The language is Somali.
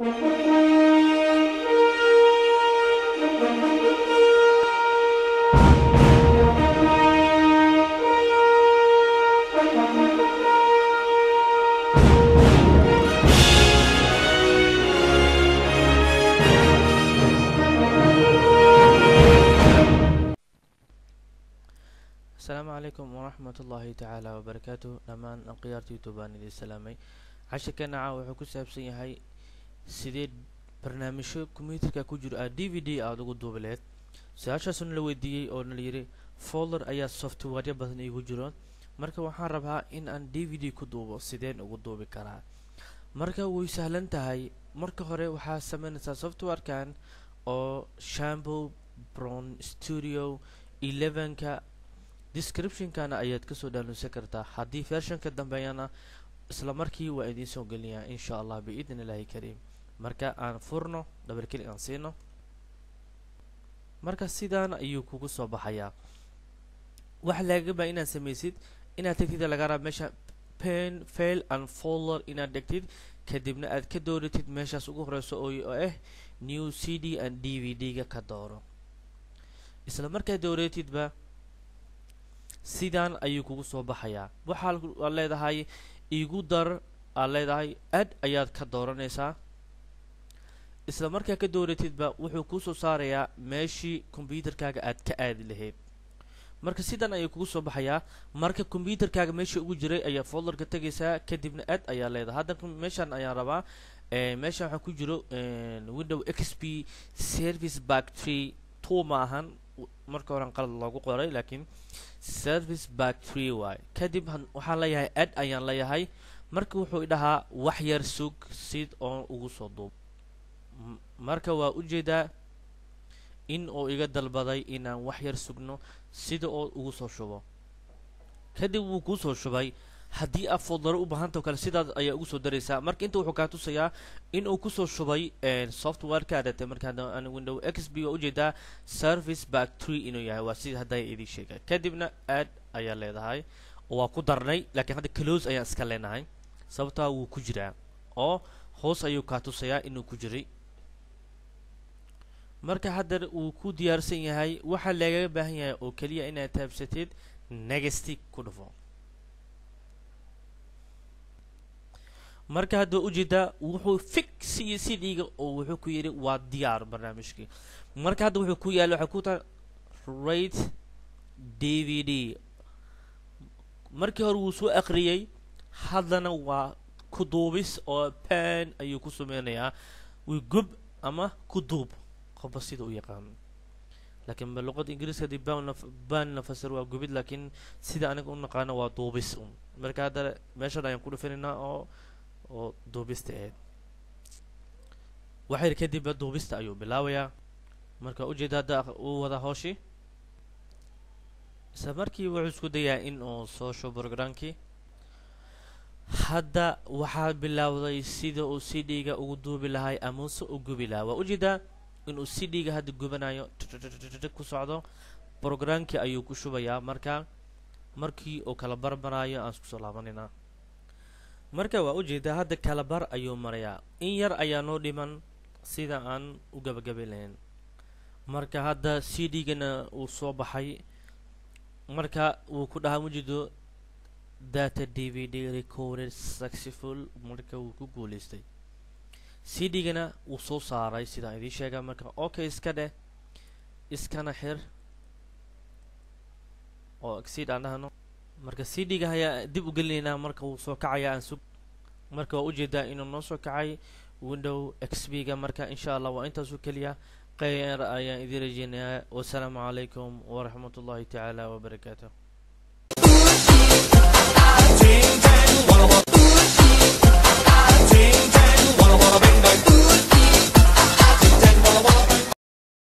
السلام عليكم ورحمة الله تعالى وبركاته. دمان انقيارتي يوتيوبان idin salaamay. Casharkeena wuxuu ku saabsan yahay sidee barnaamijyo kombiyuutarka ku jira DVD aad ugu duubi lahayd. Su'aashaas la weydiiyay oo la yiri folder ayaa software badan igu jiro, marka waxaan rabaa in aan DVD ku duubo, sideen ugu duubi karaa? Marka way sahlan tahay. Marka hore waxaa sameynaysaa software-kan oo Shampoo Brown Studio 11ka description-kana ayaad ka soo download kartaa. Haddii version-ka dambeeyana isla markii waa idin soo gelinayaa insha Allah biidnillaahi kariim. Marka aan furno double click aan siino, marka sidaan ayuu kugu soo baxayaa. waxa laga baa inaad sameysid inaad tagtid laga rabo meesha pen file and folder inaad dhigtid, kadibna aad ka dooratid meeshaas ugu horeyso oo new CD and DVD-ga ka dooro. isla markaa dooratidba sidaan ayuu kugu soo baxayaa. waxaa leedahay igu dar, leedahay add ayaad ka dooranaysaa. isla markaa ka dooratidba wuxuu ku soo saarayaa meeshii kombiyuutarkaaga aad ka aadi lahayd. marka sidaan ayuu kugu soo baxayaa. marka kombiyuutarkaaga meeshii ugu jiray ayaa folderka tagaysaa, kadibna add ayaa leedahay. hadda meeshan ayaan rabaa meeshan waxaa ku jiro Windows XP Service Pack 3 2 ma ahan, marka hore qalad loogu qoray, laakiin Service Pack 3 waay. kadib waxaan leeyahay add ayaan leeyahay. marka wuxuu dhahaa wax yar sug sid oo ugu soo duub. marka waa ujeedaa in uu iga dalbaday inaan wax yar sugno sida oo ugu soo shubo. kadib wuu ku soo shubay. haddii aad folder u baahan tahay kale sidaas ayaa ugu soo daraysaa. marka inta wuxuu ka tusayaa in uu ku soo shubay software-ka aad marka aan Windows XP oo ujeedaa Service Pack 3 inuu yahay, waa sida hadda idin sheegay. kadibna add ayaa leedahay oo waa ku darnay, laakiin hadda close ayaan iska leenahay sababtoo wuu ku jiraa oo hoos ayuu ka tusayaa inuu ku jiray. marka hadda uu ku diyaarsan yahay, waxa laga baahan yahay oo kaliya inaad taabsatid next ku dhufo. marka hadda ujeeda wuxuu fix CD-ga oo wuxuu ku yiri waa diyaar barnaamijkii. marka hadda wuxuu ku yaalo waxa ku taa rate DVD. markii hore wuu soo aqriyay, haddana waa ku duubis oo pen ayuu ku sameynayaa. wuu gub ama ku duub qofba sida u yaqaan, laakiin luqada ingiriiska di baan nafasir waa gubid, laakiin sida aniga u naqaano waa duubis. marka hadda meeshan ayaan ku dhufaynaa oo duubista ahayd. waxay kadib duubista ayuu bilaabayaa. marka ujeeda hadda uu wada hooshi. isla markii wuxuu isku dayaa in uu soo shubo programkii. hadda waxaa bilowday sida uu CD-ga ugu duubi lahay ama u gubi lahaa. waa ujeedaa inuu CD-ga hadda gubanayo ku socdo. programkii ayuu ku shubayaa. markii uu kala barbarayo aan isku soo laabanayna. marka waa ujeedaa hadda kala bar ayuu marayaa. in yar ayaa noo dhiman sida aan u gabagabi lahayn. marka hadda CD-gana uu soo baxay. marka uu ku dhahaa mujido data DVD recorded successful. marka uu ku guuleystay. CD-gana uu soo saaray sida idin sheegay. marka okay iska dheh, iskana xir oo exit aan dhahno. marka CD-ga ayaa dib u gelinaynaa. marka uu soo kacaya aan sug. marka waa ujeedaa inuu noo soo kacay Windows XP-ga. marka insha Allah waa intaas oo kaliya. khayr ayaan idin rajeynayaa. wassalaamu calaykum waraxmatullaahi tacaala wabarakaatuh.